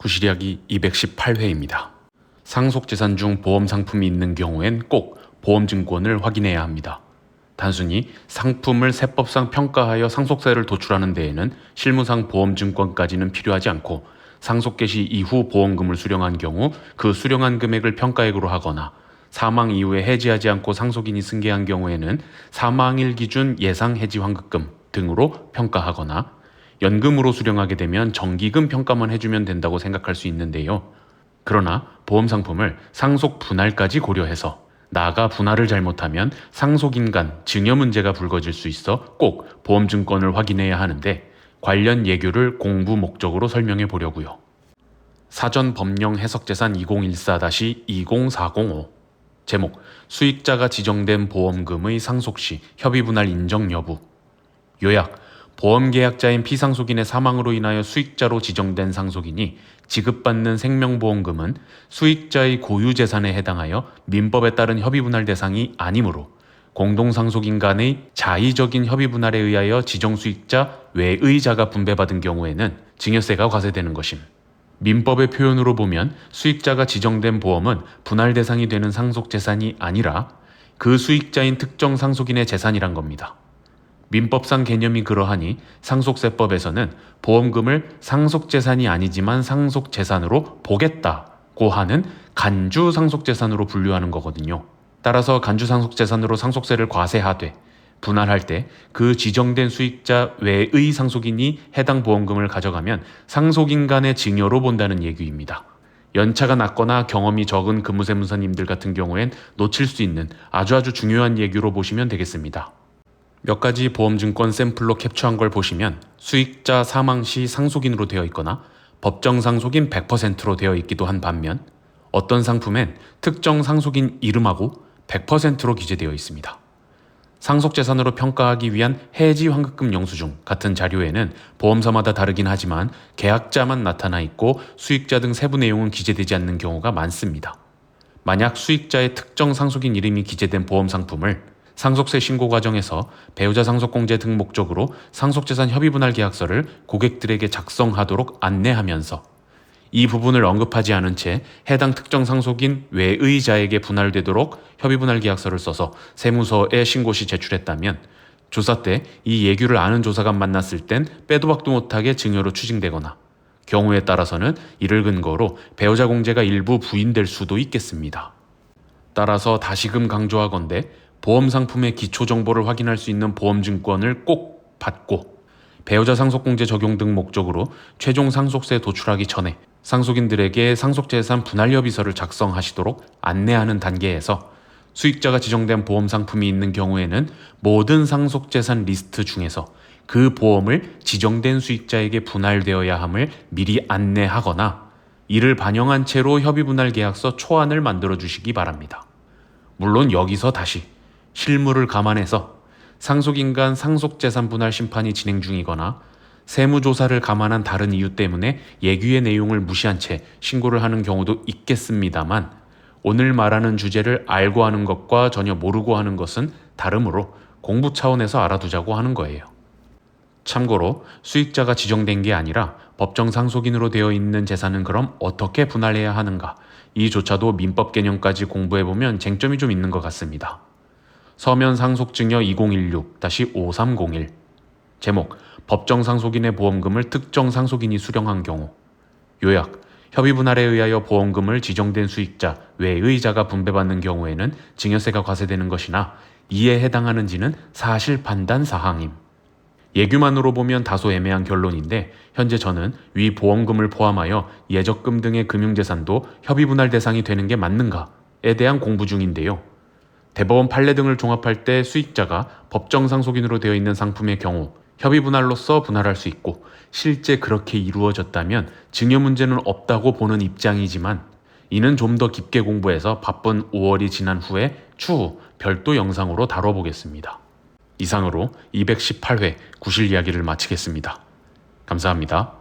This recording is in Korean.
구실이야기 218회입니다. 상속재산 중 보험 상품이 있는 경우엔 꼭 보험증권을 확인해야 합니다. 단순히 상품을 세법상 평가하여 상속세를 도출하는 데에는 실무상 보험증권까지는 필요하지 않고 상속 개시 이후 보험금을 수령한 경우 그 수령한 금액을 평가액으로 하거나 사망 이후에 해지하지 않고 상속인이 승계한 경우에는 사망일 기준 예상 해지 환급금 등으로 평가하거나 연금으로 수령하게 되면 정기금 평가만 해주면 된다고 생각할 수 있는데요. 그러나 보험 상품을 상속 분할까지 고려해서 나가 분할을 잘못하면 상속인 간 증여 문제가 불거질 수 있어 꼭 보험증권을 확인해야 하는데 관련 예규를 공부 목적으로 설명해 보려고요. 사전 법령 해석재산 2014-20405 제목 수익자가 지정된 보험금의 상속 시 협의분할 인정 여부. 요약 보험계약자인 피상속인의 사망으로 인하여 수익자로 지정된 상속인이 지급받는 생명보험금은 수익자의 고유재산에 해당하여 민법에 따른 협의분할 대상이 아니므로 공동상속인 간의 자의적인 협의분할에 의하여 지정수익자 외의 자가 분배받은 경우에는 증여세가 과세되는 것임. 민법의 표현으로 보면 수익자가 지정된 보험은 분할 대상이 되는 상속재산이 아니라 그 수익자인 특정 상속인의 재산이란 겁니다. 민법상 개념이 그러하니 상속세법에서는 보험금을 상속재산이 아니지만 상속재산으로 보겠다고 하는 간주상속재산으로 분류하는 거거든요. 따라서 간주상속재산으로 상속세를 과세하되 분할할 때 그 지정된 수익자 외의 상속인이 해당 보험금을 가져가면 상속인 간의 증여로 본다는 얘기입니다. 연차가 낮거나 경험이 적은 근무세무사님들 같은 경우엔 놓칠 수 있는 아주 중요한 얘기로 보시면 되겠습니다. 몇 가지 보험증권 샘플로 캡처한 걸 보시면 수익자 사망 시 상속인으로 되어 있거나 법정 상속인 100%로 되어 있기도 한 반면 어떤 상품엔 특정 상속인 이름하고 100%로 기재되어 있습니다. 상속재산으로 평가하기 위한 해지 환급금 영수증 같은 자료에는 보험사마다 다르긴 하지만 계약자만 나타나 있고 수익자 등 세부 내용은 기재되지 않는 경우가 많습니다. 만약 수익자의 특정 상속인 이름이 기재된 보험 상품을 상속세 신고 과정에서 배우자 상속공제 등 목적으로 상속재산 협의분할 계약서를 고객들에게 작성하도록 안내하면서 이 부분을 언급하지 않은 채 해당 특정 상속인 외의자에게 분할되도록 협의분할 계약서를 써서 세무서에 신고 시 제출했다면 조사 때 이 예규를 아는 조사관 만났을 땐 빼도 박도 못하게 증여로 추징되거나 경우에 따라서는 이를 근거로 배우자 공제가 일부 부인될 수도 있겠습니다. 따라서 다시금 강조하건대 보험 상품의 기초 정보를 확인할 수 있는 보험증권을 꼭 받고 배우자 상속공제 적용 등 목적으로 최종 상속세 도출하기 전에 상속인들에게 상속재산 분할협의서를 작성하시도록 안내하는 단계에서 수익자가 지정된 보험 상품이 있는 경우에는 모든 상속재산 리스트 중에서 그 보험을 지정된 수익자에게 분할되어야 함을 미리 안내하거나 이를 반영한 채로 협의분할 계약서 초안을 만들어 주시기 바랍니다. 물론 여기서 다시 실무를 감안해서 상속인 간 상속재산 분할 심판이 진행 중이거나 세무조사를 감안한 다른 이유 때문에 예규의 내용을 무시한 채 신고를 하는 경우도 있겠습니다만 오늘 말하는 주제를 알고 하는 것과 전혀 모르고 하는 것은 다르므로 공부 차원에서 알아두자고 하는 거예요. 참고로 수익자가 지정된 게 아니라 법정 상속인으로 되어 있는 재산은 그럼 어떻게 분할해야 하는가? 이조차도 민법 개념까지 공부해보면 쟁점이 좀 있는 것 같습니다. 서면 상속증여 2016-5301 제목 법정 상속인의 보험금을 특정 상속인이 수령한 경우. 요약 협의분할에 의하여 보험금을 지정된 수익자 외의 자가 분배받는 경우에는 증여세가 과세되는 것이나 이에 해당하는지는 사실 판단 사항임. 예규만으로 보면 다소 애매한 결론인데 현재 저는 위 보험금을 포함하여 예적금 등의 금융재산도 협의분할 대상이 되는 게 맞는가에 대한 공부 중인데요. 대법원 판례 등을 종합할 때 수익자가 법정 상속인으로 되어 있는 상품의 경우 협의분할로서 분할할 수 있고 실제 그렇게 이루어졌다면 증여 문제는 없다고 보는 입장이지만 이는 좀 더 깊게 공부해서 바쁜 5월이 지난 후에 추후 별도 영상으로 다뤄보겠습니다. 이상으로 218회 구실 이야기를 마치겠습니다. 감사합니다.